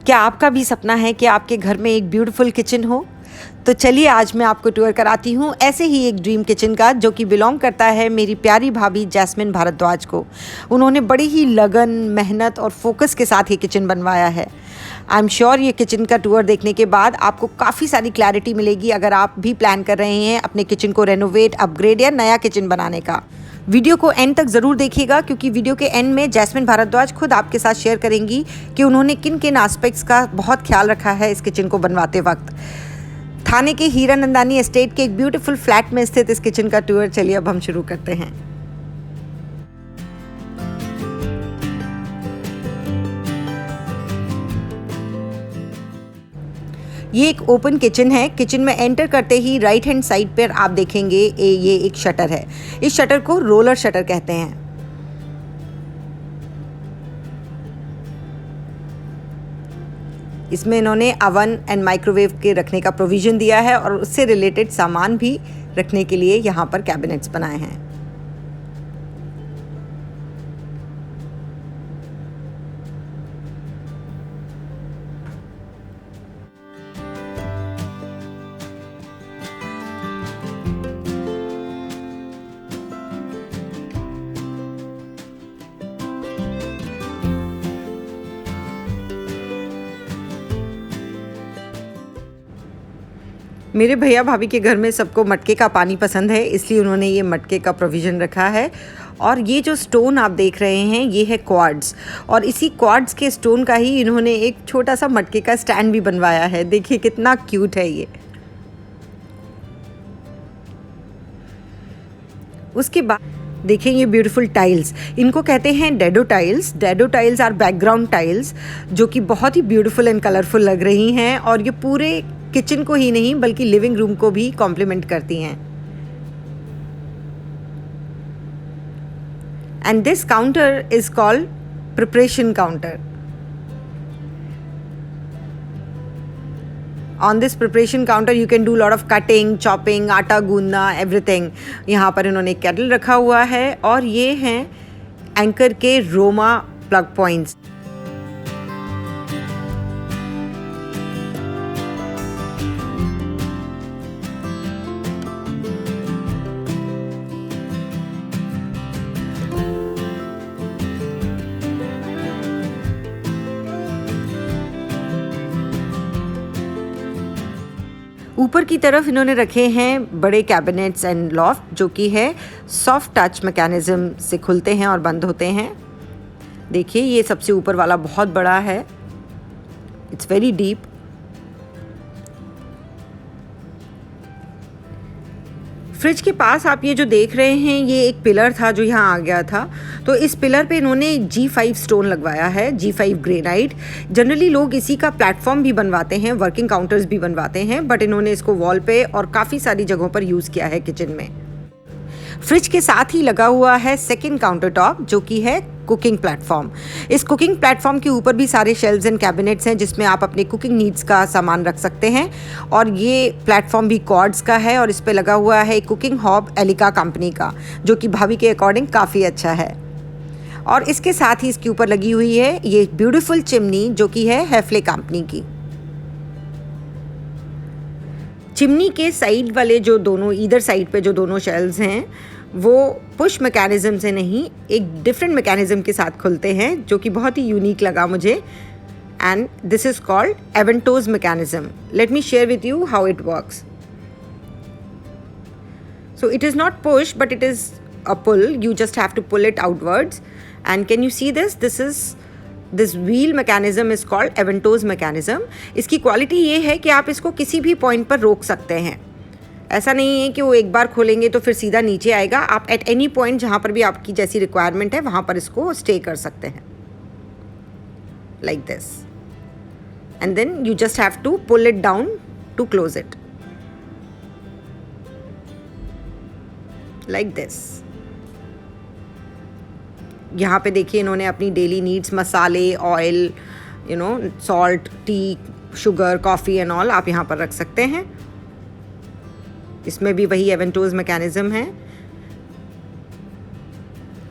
क्या आपका भी सपना है कि आपके घर में एक ब्यूटीफुल किचन हो? तो चलिए आज मैं आपको टूर कराती हूँ ऐसे ही एक ड्रीम किचन का, जो कि बिलोंग करता है मेरी प्यारी भाभी जैस्मिन भारद्वाज को। उन्होंने बड़ी ही लगन, मेहनत और फोकस के साथ ये किचन बनवाया है। आई एम श्योर ये किचन का टूर देखने के बाद आपको काफ़ी सारी क्लैरिटी मिलेगी अगर आप भी प्लान कर रहे हैं अपने किचन को रेनोवेट, अपग्रेड या नया किचन बनाने का। वीडियो को एंड तक ज़रूर देखिएगा, क्योंकि वीडियो के एंड में जैस्मिन भारद्वाज खुद आपके साथ शेयर करेंगी कि उन्होंने किन किन एस्पेक्ट्स का बहुत ख्याल रखा है इस किचन को बनवाते वक्त। थाने के हीरानंदानी एस्टेट के एक ब्यूटीफुल फ्लैट में स्थित इस किचन का टूर चलिए अब हम शुरू करते हैं। ये एक ओपन किचन है। किचन में एंटर करते ही राइट हैंड साइड पर आप देखेंगे ये एक शटर है। इस शटर को रोलर शटर कहते हैं। इसमें इन्होंने अवन एंड माइक्रोवेव के रखने का प्रोविज़न दिया है और उससे रिलेटेड सामान भी रखने के लिए यहाँ पर कैबिनेट्स बनाए हैं। मेरे भैया भाभी के घर में सबको मटके का पानी पसंद है, इसलिए उन्होंने ये मटके का प्रोविज़न रखा है। और ये जो स्टोन आप देख रहे हैं ये है क्वार्ट्ज, और इसी क्वार्ट्ज के स्टोन का ही इन्होंने एक छोटा सा मटके का स्टैंड भी बनवाया है। देखिए कितना क्यूट है ये। उसके बाद देखिए ये ब्यूटीफुल टाइल्स, इनको कहते हैं dado tiles. Dado tiles are background tiles, जो कि बहुत ही ब्यूटीफुल एंड कलरफुल लग रही हैं और ये पूरे किचन को ही नहीं बल्कि लिविंग रूम को भी कॉम्प्लीमेंट करती हैं। And this counter is called preparation counter. On this preparation counter you can do lot of cutting, chopping, आटा गूंदना, everything। यहाँ पर इन्होंने एक केटल रखा हुआ है और ये हैं एंकर के रोमा प्लग पॉइंट्स। ऊपर की तरफ इन्होंने रखे हैं बड़े कैबिनेट्स एंड लॉफ्ट, जो कि है सॉफ्ट टच मैकेनिज्म से खुलते हैं और बंद होते हैं। देखिए ये सबसे ऊपर वाला बहुत बड़ा है, इट्स वेरी डीप। फ्रिज के पास आप ये जो देख रहे हैं ये एक पिलर था जो यहाँ आ गया था, तो इस पिलर पे इन्होंने G5 स्टोन लगवाया है, G5 ग्रेनाइट। जनरली लोग इसी का प्लेटफॉर्म भी बनवाते हैं, वर्किंग काउंटर्स भी बनवाते हैं, बट इन्होंने इसको वॉल पे और काफ़ी सारी जगहों पर यूज़ किया है किचन में। फ्रिज के साथ ही लगा हुआ है सेकंड काउंटर टॉप, जो कि है कुकिंग प्लेटफॉर्म। इस कुकिंग प्लेटफॉर्म के ऊपर भी सारे शेल्व्स एंड कैबिनेट्स हैं जिसमें आप अपने कुकिंग नीड्स का सामान रख सकते हैं। और ये प्लेटफॉर्म भी कॉर्ड्स का है और इस पे लगा हुआ है कुकिंग हॉब एलिका कंपनी का, जो कि भाभी के अकॉर्डिंग काफ़ी अच्छा है। और इसके साथ ही इसके ऊपर लगी हुई है ये ब्यूटीफुल चिमनी, जो कि है हेफले कंपनी की। चिमनी के साइड वाले जो दोनों ईदर साइड पे जो दोनों शेल्व्स हैं वो पुश मैकेनिज्म से नहीं, एक डिफरेंट मैकेनिज्म के साथ खुलते हैं, जो कि बहुत ही यूनिक लगा मुझे। And this is called Aventos mechanism. Let me share with you how it works. So it is not push but it is a pull, you just have to pull it outwards. And can you see this wheel mechanism is called Aventos mechanism. इसकी quality ये है कि आप इसको किसी भी point पर रोक सकते हैं। ऐसा नहीं है कि वो एक बार खोलेंगे तो फिर सीधा नीचे आएगा। आप एट एनी पॉइंट जहाँ पर भी आपकी जैसी रिक्वायरमेंट है वहाँ पर इसको स्टे कर सकते हैं, like this. And then you just have to pull it down to close it, like this. यहाँ पे देखिए इन्होंने अपनी डेली नीड्स, मसाले, oil, salt, tea, sugar, coffee and all आप यहाँ पर रख सकते हैं। इसमें भी वही एवेंटोज मैकेनिज्म है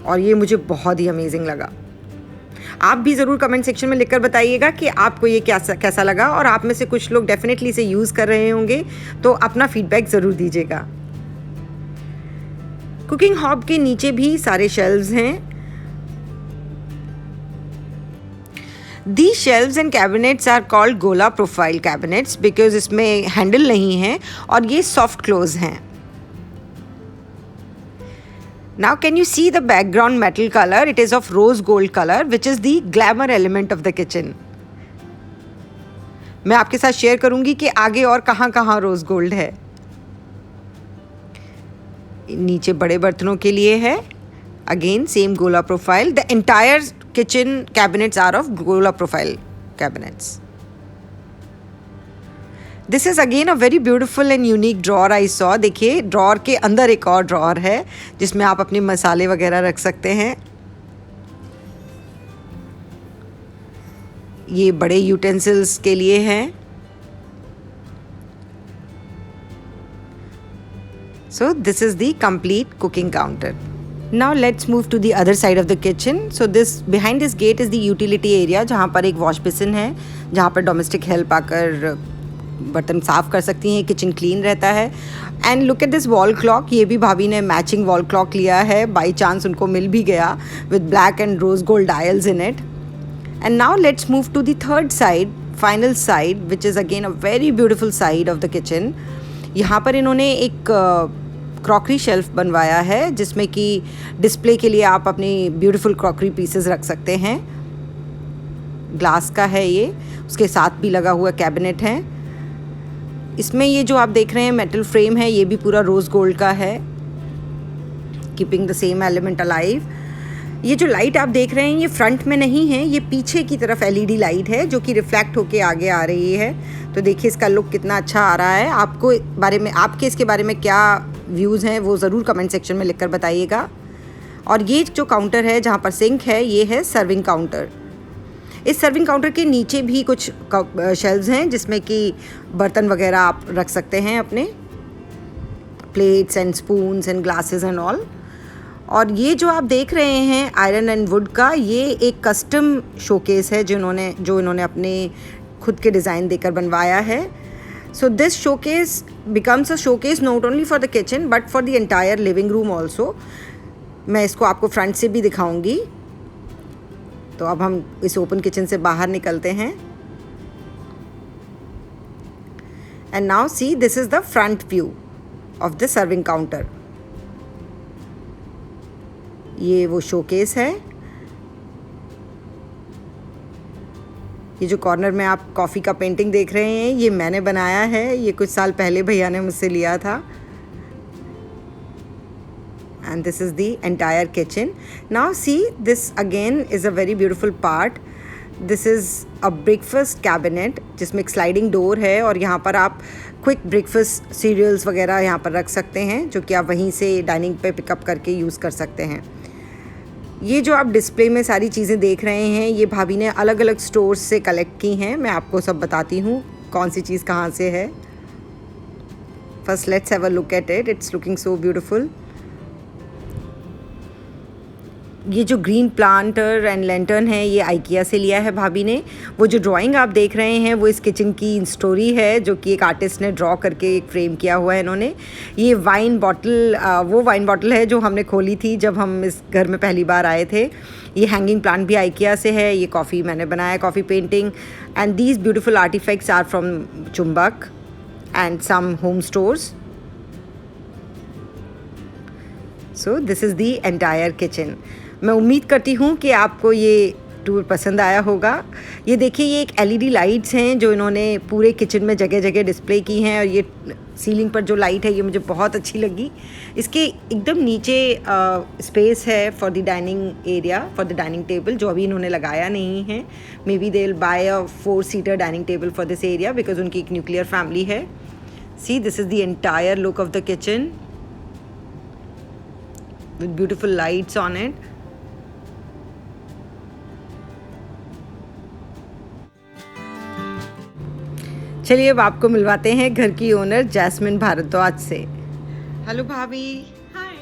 और ये मुझे बहुत ही अमेजिंग लगा। आप भी ज़रूर कमेंट सेक्शन में लिखकर बताइएगा कि आपको ये कैसा लगा, और आप में से कुछ लोग डेफिनेटली इसे यूज़ कर रहे होंगे, तो अपना फीडबैक ज़रूर दीजिएगा। कुकिंग हॉब के नीचे भी सारे शेल्व्स हैं। These shelves and cabinets are called गोला प्रोफाइल cabinets because इसमें हैंडल नहीं है और ये सॉफ्ट क्लोज हैं। Now can you see the background metal color? It is of rose gold color, which is the glamour element of the kitchen. मैं आपके साथ शेयर करूंगी कि आगे और कहाँ रोज गोल्ड है। नीचे बड़े बर्तनों के लिए है, अगेन सेम गोला profile. The entire kitchen cabinets are of gola profile cabinets. This is again a very beautiful and unique drawer I saw. देखिए ड्रॉर के अंदर एक और ड्रॉर है जिसमें आप अपने मसाले वगैरह रख सकते हैं। ये बड़े यूटेंसिल्स के लिए है। So this is the complete cooking counter. Now let's move to the other side of the kitchen. So this behind this gate is the utility area, जहाँ पर एक वॉश बेसिन है, जहाँ पर डोमेस्टिक हेल्प आकर बर्तन साफ़ कर सकती हैं, किचन क्लीन रहता है। And look at this wall clock, ये भी भाभी ने मैचिंग वॉल क्लॉक लिया है, बाई चांस उनको मिल भी गया, with black and rose gold dials in it. And now let's move to the third side, final side, which is again a very beautiful side of the kitchen. यहाँ पर इन्होंने एक क्रॉकरी शेल्फ बनवाया है जिसमें कि डिस्प्ले के लिए आप अपनी ब्यूटीफुल क्रॉकरी पीसेस रख सकते हैं। ग्लास का है ये, उसके साथ भी लगा हुआ कैबिनेट है। इसमें ये जो आप देख रहे हैं मेटल फ्रेम है, ये भी पूरा रोज़ गोल्ड का है, keeping the same element alive. ये जो लाइट आप देख रहे हैं ये फ्रंट में नहीं है, ये पीछे की तरफ एलईडी लाइट है जो कि रिफ्लेक्ट होके आगे आ रही है। तो देखिए इसका लुक कितना अच्छा आ रहा है। आपके इसके बारे में क्या व्यूज़ हैं वो ज़रूर कमेंट सेक्शन में लिखकर बताइएगा। और ये जो काउंटर है जहाँ पर सिंक है, ये है सर्विंग काउंटर। इस सर्विंग काउंटर के नीचे भी कुछ शेल्व्स हैं जिसमें कि बर्तन वगैरह आप रख सकते हैं, अपने plates and spoons and glasses and all. और ये जो आप देख रहे हैं आयरन एंड वुड का, ये एक कस्टम शोकेस है जो इन्होंने अपने खुद के डिज़ाइन देकर बनवाया है। So this showcase becomes a showcase not only for the kitchen but for the entire living room also. मैं इसको आपको फ्रंट से भी दिखाऊंगी। तो अब हम इस ओपन किचन से बाहर निकलते हैं। And now see, this is the front view of the serving counter. ये वो शोकेस है। ये जो कॉर्नर में आप कॉफ़ी का पेंटिंग देख रहे हैं, ये मैंने बनाया है। ये कुछ साल पहले भैया ने मुझसे लिया था। And this is the entire kitchen. Now see, this again is a very beautiful part. This is a breakfast cabinet जिसमें एक स्लाइडिंग डोर है और यहाँ पर आप क्विक ब्रेकफास्ट सीरियल्स वगैरह यहाँ पर रख सकते हैं, जो कि आप वहीं से डाइनिंग पे पिकअप करके यूज़ कर सकते हैं। ये जो आप डिस्प्ले में सारी चीज़ें देख रहे हैं, ये भाभी ने अलग अलग स्टोर्स से कलेक्ट की हैं। मैं आपको सब बताती हूँ कौन सी चीज़ कहाँ से है। First let's have a look at it. It's looking so beautiful. ये जो ग्रीन प्लांटर एंड लैंटर्न है, ये आइकिया से लिया है भाभी ने। वो जो ड्राइंग आप देख रहे हैं वो इस किचन की स्टोरी है, जो कि एक आर्टिस्ट ने ड्रॉ करके एक फ्रेम किया हुआ है इन्होंने। ये वाइन बॉटल, वो वाइन बॉटल है जो हमने खोली थी जब हम इस घर में पहली बार आए थे। ये हैंगिंग प्लांट भी आइकिया से है। ये कॉफ़ी मैंने बनाया, coffee painting. And these beautiful artifacts are from Chumbak and some home stores. So this is the entire kitchen. मैं उम्मीद करती हूँ कि आपको ये टूर पसंद आया होगा। ये देखिए, ये एक एलईडी लाइट्स हैं जो इन्होंने पूरे किचन में जगह जगह डिस्प्ले की हैं। और ये सीलिंग पर जो लाइट है ये मुझे बहुत अच्छी लगी। इसके एकदम नीचे स्पेस है for the dining area, for the dining table, जो अभी इन्होंने लगाया नहीं है। Maybe they will buy a four seater dining table for this area because उनकी एक न्यूक्लियर फैमिली है। See, this is the entire look of the kitchen with beautiful lights on it. चलिए अब आपको मिलवाते हैं घर की ओनर जैस्मिन भारद्वाज से। हेलो भाभी। हाय।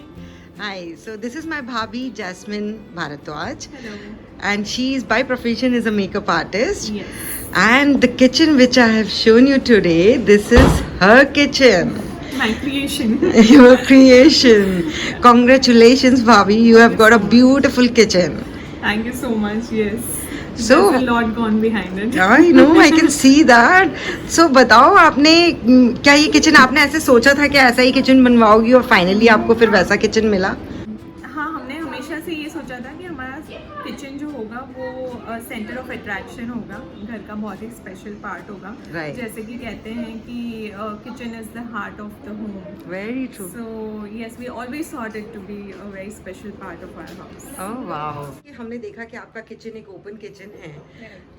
Hi, so this is my bhabhi Jasmine Bharadwaj, Hello. and she is by profession is a makeup artist. Yes. And the kitchen which I have shown you today, this is her kitchen, My creation. your creation. Congratulations, bhabhi, you have got a beautiful kitchen. Thank you so much. Yes. So- There's a lot gone behind it. I know, I can see that. So बताओ आपने क्या ये kitchen आपने ऐसे सोचा था कि ऐसा ही किचन बनवाओगी और फाइनली आपको फिर वैसा किचन मिला? हाँ, हमने हमेशा से ये सोचा था कि हमारा किचन जो होगा वो सेंटर ऑफ अट्रैक्शन होगा, घर का बहुत ही स्पेशल पार्ट होगा. Right. जैसे कि कहते हैं कि kitchen is the heart of the home. Very true. So yes, we always thought it to be a very special part of our house. Oh wow. हमने देखा कि आपका किचन एक ओपन किचन है.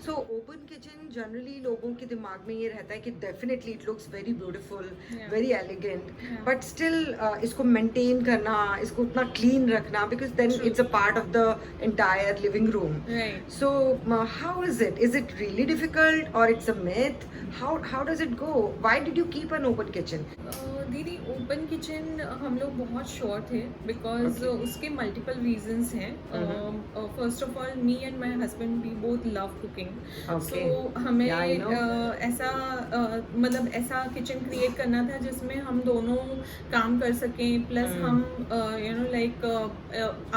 सो ओपन किचन जनरली लोगों के दिमाग में ये रहता है कि definitely it looks very beautiful, Yeah. Very elegant, Yeah. But still इसको मेंटेन करना, इसको उतना क्लीन रखना, because then True. It's a part of the entire living room. Right. So how is it? Is it really difficult or it's a myth? How does it go? Why did you keep an open kitchen? दीदी open kitchen हम लोग बहुत sure थे because उसके multiple reasons हैं. First of all me and my husband we both love cooking. Okay. So हमें Yeah, I know. ऐसा मतलब ऐसा किचन क्रिएट करना था जिसमें हम दोनों काम कर सकें, प्लस हम यू नो लाइक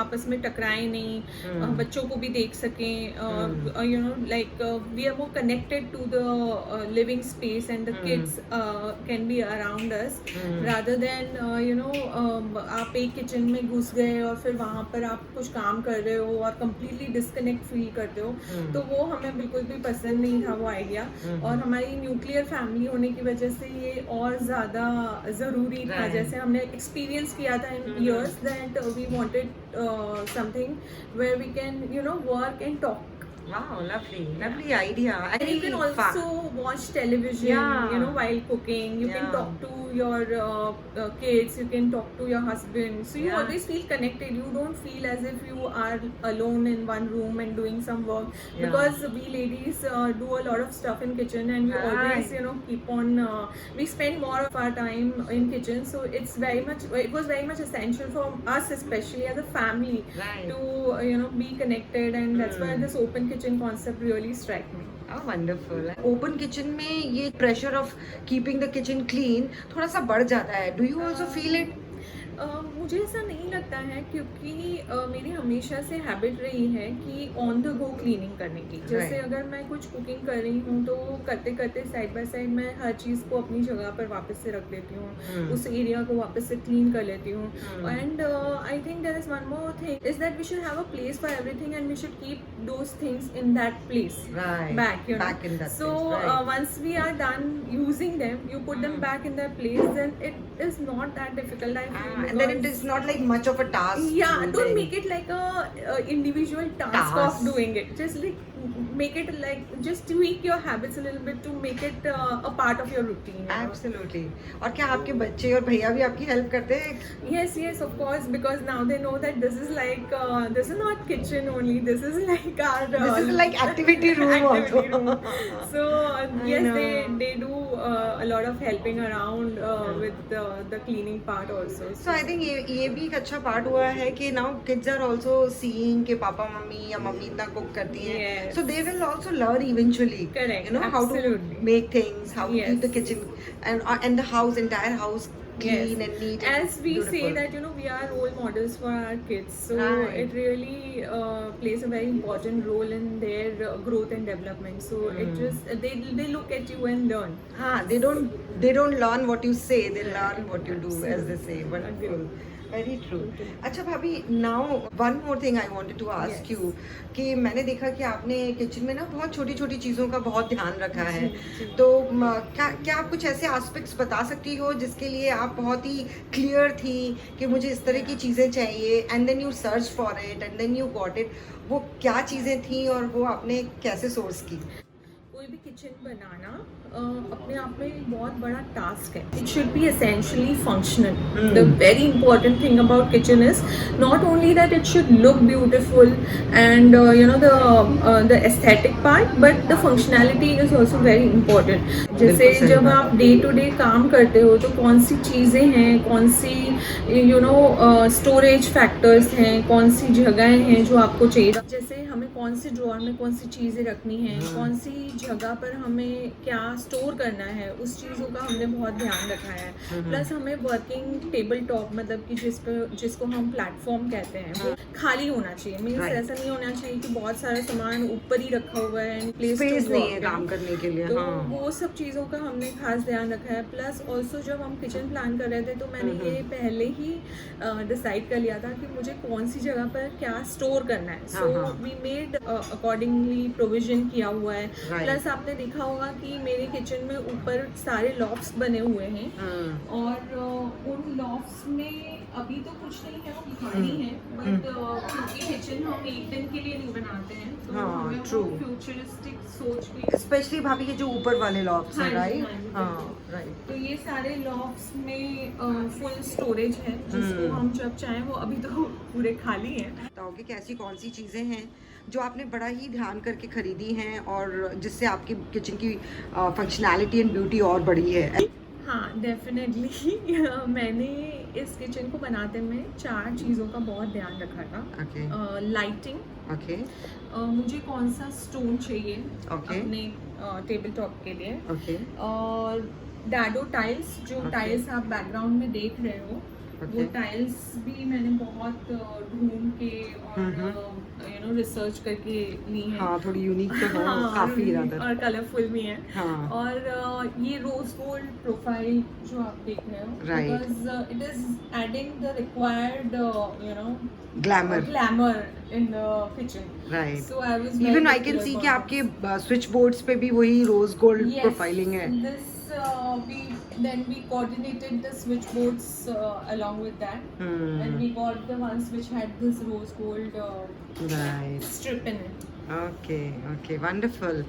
आपस में टकराएं नहीं, बच्चों को भी देख सकें, you know like we are more connected to the living space and the kids can be around us rather than you know आप एक किचन में घुस गए और फिर वहाँ पर आप कुछ काम कर रहे हो और completely disconnect फील करते हो. तो वो हमें बिल्कुल भी पसंद नहीं था वो आइडिया. और हमारी न्यूक्लियर फैमिली होने की वजह से ये और ज़्यादा ज़रूरी था. Right. जैसे हमने एक्सपीरियंस किया था in years that we wanted something where we can you know work and talk. Wow, lovely idea. And you can also watch television, Yeah. you know, while cooking. You can Yeah. talk to your kids. You can talk to your husband. So you Yeah. always feel connected. You don't feel as if you are alone in one room and doing some work. Yeah. Because we ladies do a lot of stuff in kitchen, and we always, Right. you know, keep on. We spend more of our time in kitchen, so it's very much. It was very much essential for us, especially as a family, Right. to you know be connected, and that's why this open kitchen concept really struck me. Oh, wonderful. Open kitchen में ये pressure of keeping the kitchen clean थोड़ा सा बढ़ जाता है. Do you also feel it? मुझे ऐसा नहीं लगता है क्योंकि मेरी हमेशा से हैबिट रही है कि ऑन द गो क्लीनिंग करने की. जैसे Right. अगर मैं कुछ कुकिंग कर रही हूँ तो करते करते साइड बाय साइड मैं हर चीज़ को अपनी जगह पर वापस से रख देती हूँ, उस एरिया को वापस से क्लीन कर लेती हूँ. And I think there is one more thing is that we should have a place for everything and we should keep those things in that place Right. back, you know. Back in that So place, right. once we are done using them, you put them back in their place, then it is not that difficult, I feel. And then it because- is not like much of a task. yeah, to don't then- make it like a individual task of Task. doing it. Just like make it like just tweak your habits a little bit to make it a part of your routine, you know. Absolutely. और क्या आपके बच्चे और भैया भी आपकी help करते हैं? Yes, of course, because now they know that this is like this is not kitchen only. This is like our This is like activity room also. activity room. So I yes, know. they do a lot of helping around with the cleaning part also. So I think ये भी एक अच्छा part हुआ है कि now kids are also seeing कि papa mummy या mummy इतना कुक करती हैं. Yes. So they will also learn eventually. Correct, You know how to absolutely. make things, how to Yes. keep the kitchen and the house, entire house clean and neat. and As we say beautiful. that, you know, we are role models for our kids, so Right. it really plays a very important role in their growth and development. So it just they look at you and learn. हाँ, they don't learn what you say, they learn what you do, as they say. Wonderful. Very true. अच्छा भाभी, now one more thing I wanted to ask Yes. you कि मैंने देखा कि आपने kitchen में ना बहुत छोटी छोटी चीज़ों का बहुत ध्यान रखा है. जी. तो क्या आप कुछ ऐसे एस्पेक्ट्स बता सकती हो जिसके लिए आप बहुत ही क्लियर थी कि मुझे इस तरह की चीज़ें चाहिए, and then you search for it and then you got it. वो क्या चीज़ें थी और वो आपने कैसे सोर्स की? कोई भी किचन बनाना अपने आप में एक बहुत बड़ा टास्क है. It should be essentially functional. The very important thing about kitchen is not only that it should look beautiful and you know the aesthetic part, but the functionality is also very important. जैसे जब आप day to day काम करते हो तो कौन सी चीज़ें हैं, कौन सी यू नो स्टोरेज फैक्टर्स हैं, कौन सी जगहें हैं जो आपको चाहिए. जैसे हमें कौन से ड्रॉअर में कौन सी चीज़ें रखनी है, कौन सी जगह पर हमें क्या स्टोर करना है, उस चीज़ों का हमने बहुत ध्यान रखा है. प्लस हमें वर्किंग टेबल टॉप मतलब कि जिसको हम प्लेटफॉर्म कहते हैं वो खाली होना चाहिए. मीन्स ऐसा नहीं होना चाहिए कि बहुत सारा सामान ऊपर ही रखा हुआ है, स्पेस नहीं है काम करने के लिए. तो वो सब चीज़ों का हमने खास ध्यान रखा है. प्लस ऑल्सो जब हम किचन प्लान कर रहे थे तो मैंने ये पहले ही डिसाइड कर लिया था कि मुझे कौन सी जगह पर क्या स्टोर करना है. So we made accordingly provision किया हुआ है. प्लस आपने देखा होगा कि मेरे किचन में ऊपर सारे लॉफ्ट्स बने हुए हैं और उन लॉफ्ट्स में अभी तो कुछ नहीं है, वो खाली है. बट क्योंकि किचन हम एक दिन के लिए नहीं बनाते हैं तो हमें वो फ्यूचरिस्टिक सोच भी, स्पेशली भाभी के जो ऊपर वाले लॉफ्ट्स हैं, राइट. राइट. तो ये सारे लॉफ्ट्स में फुल स्टोरेज है जिसको हम जब चाहें वो, अभी तो पूरे खाली हैं. बताओगे कि ऐसी कौन सी चीज़ें हैं जो आपने बड़ा ही ध्यान करके खरीदी हैं और जिससे आपकी किचन की फंक्शनैलिटी एंड ब्यूटी और बढ़ी है. हाँ, डेफिनेटली मैंने इस किचन को बनाते में 4 चीज़ों का बहुत ध्यान रखा था. लाइटिंग, मुझे कौन सा स्टोन चाहिए अपने टेबल टॉप के लिए, और डैडो टाइल्स, जो टाइल्स आप बैकग्राउंड में देख रहे हो वो टाइल्स भी मैंने बहुत ढूंढ के और यू नो रिसर्च करके ली है. हाँ, थोड़ी यूनिक तो है. काफी ज्यादा और कलरफुल भी है. और ये रोज गोल्ड प्रोफाइल जो आप देख रहे हो, because it is adding the required you know glamour in the kitchen. Right. So I was even I can see कि आपके स्विच बोर्ड्स पे भी वही रोज गोल्ड प्रोफाइलिंग है. This we coordinated the switchboards along with that, and we got the ones which had this rose gold strip in it. Okay, wonderful.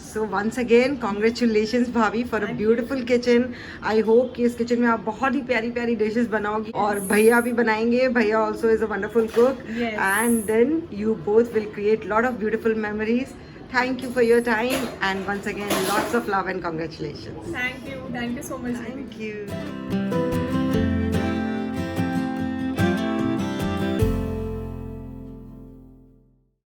So once again, congratulations भाभी for a beautiful kitchen. I hope कि इस kitchen में आप बहुत ही प्यारी प्यारी dishes बनाओगी. और भैया भी बनाएंगे. भैया also is a wonderful cook. And then you both will create lot of beautiful memories. Thank you for your time, and once again lots of love and congratulations. Thank you so much. Thank you.